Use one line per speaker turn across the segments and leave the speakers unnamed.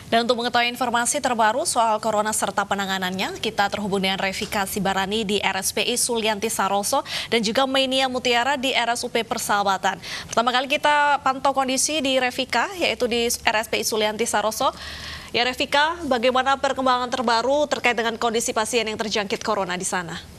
Dan untuk mengetahui informasi terbaru soal corona serta penanganannya, kita terhubung dengan Revika Sibarani di RSPI Sulianti Saroso dan juga Menia Mutiara di RSUP Persahabatan. Pertama kali kita pantau kondisi di Revika, yaitu di RSPI Sulianti Saroso. Ya Revika, bagaimana perkembangan terbaru terkait dengan kondisi pasien yang terjangkit corona di sana?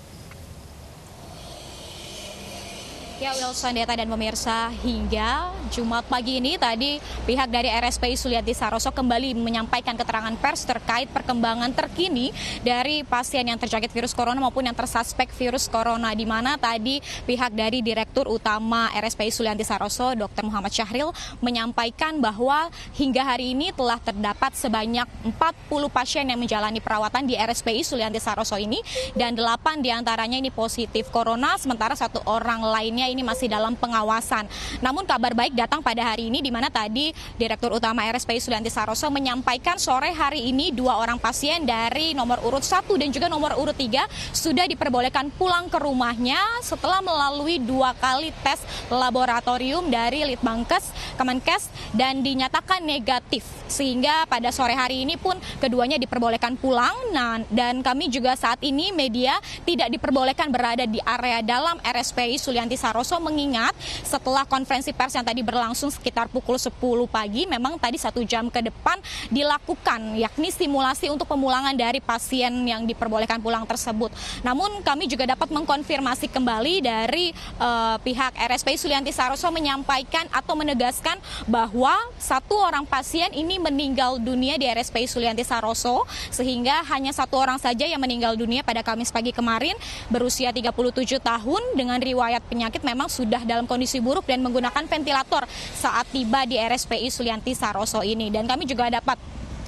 Ya, Wilson, Deta dan pemirsa, hingga Jumat pagi ini tadi pihak dari RSPI Sulianti Saroso kembali menyampaikan keterangan pers terkait perkembangan terkini dari pasien yang terjangkit virus corona maupun yang tersuspek virus corona, di mana tadi pihak dari Direktur Utama RSPI Sulianti Saroso, Dr. Muhammad Syahril, menyampaikan bahwa hingga hari ini telah terdapat sebanyak 40 pasien yang menjalani perawatan di RSPI Sulianti Saroso ini, dan 8 diantaranya ini positif corona, sementara 1 orang lainnya ini masih dalam pengawasan. Namun kabar baik datang pada hari ini, di mana tadi Direktur Utama RSPI Sulianti Saroso menyampaikan sore hari ini 2 orang pasien dari nomor urut 1 dan juga nomor urut 3 sudah diperbolehkan pulang ke rumahnya setelah melalui 2 kali tes laboratorium dari Litbangkes, Kemenkes, dan dinyatakan negatif. Sehingga pada sore hari ini pun keduanya diperbolehkan pulang. Nah, dan kami juga saat ini media tidak diperbolehkan berada di area dalam RSPI Sulianti Saroso, mengingat setelah konferensi pers yang tadi berlangsung sekitar pukul 10 pagi, memang tadi 1 jam ke depan dilakukan yakni simulasi untuk pemulangan dari pasien yang diperbolehkan pulang tersebut. Namun kami juga dapat mengkonfirmasi kembali dari pihak RSPI Sulianti Saroso menyampaikan atau menegaskan bahwa 1 orang pasien ini meninggal dunia di RSPI Sulianti Saroso, sehingga hanya 1 orang saja yang meninggal dunia pada Kamis pagi kemarin, berusia 37 tahun dengan riwayat penyakit, memang sudah dalam kondisi buruk dan menggunakan ventilator saat tiba di RSPI Sulianti Saroso ini. Dan kami juga dapat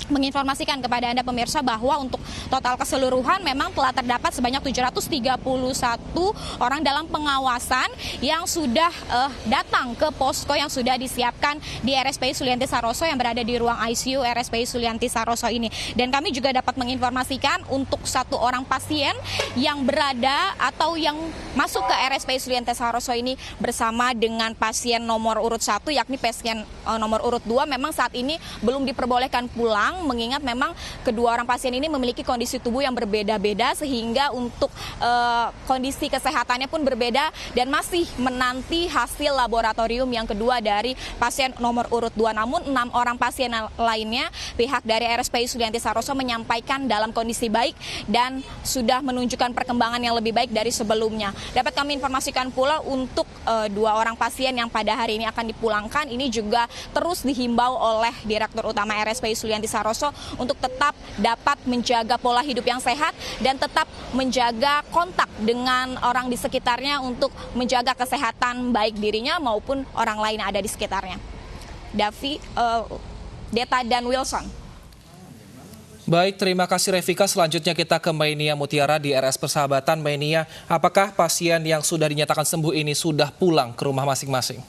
menginformasikan kepada Anda pemirsa bahwa untuk total keseluruhan memang telah terdapat sebanyak 731 orang dalam pengawasan yang sudah datang ke posko yang sudah disiapkan di RSPI Sulianti Saroso yang berada di ruang ICU RSPI Sulianti Saroso ini. Dan kami juga dapat menginformasikan untuk 1 orang pasien yang berada atau yang masuk ke RSPI Sulianti Saroso ini bersama dengan pasien nomor urut 1, yakni pasien nomor urut 2, memang saat ini belum diperbolehkan pulang, mengingat memang kedua orang pasien ini memiliki kondisi tubuh yang berbeda-beda, sehingga untuk kondisi kesehatannya pun berbeda dan masih menanti hasil laboratorium yang kedua dari pasien nomor urut 2. Namun 6 orang pasien lainnya pihak dari RSPI Sulianti Saroso menyampaikan dalam kondisi baik dan sudah menunjukkan perkembangan yang lebih baik dari sebelumnya. Dapat kami informasikan pula untuk 2 orang pasien yang pada hari ini akan dipulangkan, ini juga terus dihimbau oleh Direktur Utama RSPI Sulianti Saroso untuk tetap dapat menjaga pola hidup yang sehat dan tetap menjaga kontak dengan orang di sekitarnya untuk menjaga kesehatan baik dirinya maupun orang lain yang ada di sekitarnya. Davi, Deta, dan Wilson.
Baik, terima kasih Revika. Selanjutnya kita ke Menia Mutiara di RS Persahabatan. Menia, apakah pasien yang sudah dinyatakan sembuh ini sudah pulang ke rumah masing-masing?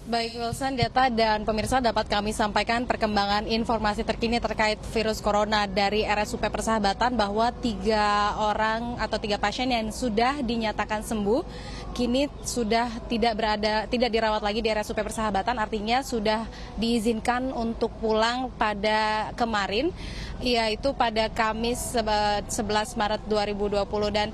Baik Wilson, Deta dan pemirsa, dapat kami sampaikan perkembangan informasi terkini terkait virus corona dari RSUP Persahabatan bahwa 3 orang atau 3 pasien yang sudah dinyatakan sembuh kini sudah tidak dirawat lagi di RSUP Persahabatan, artinya sudah diizinkan untuk pulang pada kemarin, yaitu pada Kamis 11 Maret 2020. Dan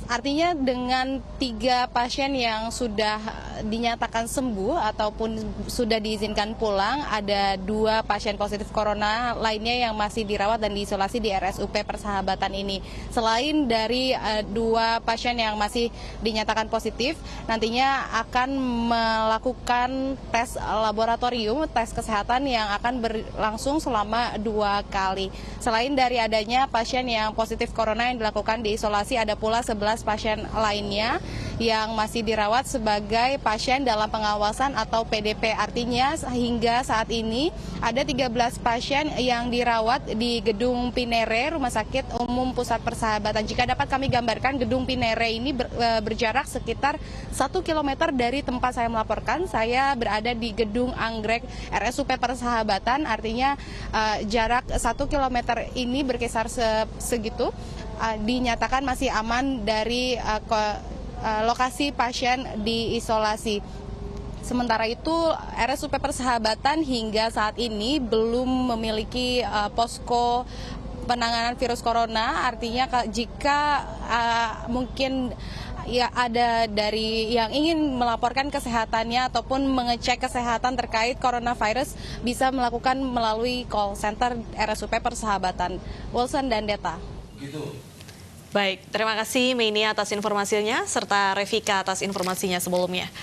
artinya dengan 3 pasien yang sudah dinyatakan sembuh ataupun sudah diizinkan pulang, ada 2 pasien positif corona lainnya yang masih dirawat dan diisolasi di RSUP Persahabatan ini. Selain dari 2 pasien yang masih dinyatakan positif, nantinya akan melakukan tes laboratorium, tes kesehatan yang akan berlangsung selama 2 kali. Selain dari adanya pasien yang positif corona yang dilakukan diisolasi, ada pula 11 pasien lainnya yang masih dirawat sebagai pasien dalam pengawasan atau PDP. Artinya hingga saat ini ada 13 pasien yang dirawat di Gedung Pinere, Rumah Sakit Umum Pusat Persahabatan. Jika dapat kami gambarkan, Gedung Pinere ini berjarak sekitar 1 km dari tempat saya melaporkan. Saya berada di Gedung Anggrek RSUP Persahabatan, artinya jarak 1 km ini berkisar segitu. Dinyatakan masih aman dari lokasi pasien diisolasi. Sementara itu RSUP Persahabatan hingga saat ini belum memiliki posko penanganan virus corona, artinya jika mungkin ya ada dari yang ingin melaporkan kesehatannya ataupun mengecek kesehatan terkait coronavirus bisa melakukan melalui call center RSUP Persahabatan. Wilson dan Deta.
Baik, terima kasih Meini atas informasinya serta Revika atas informasinya sebelumnya.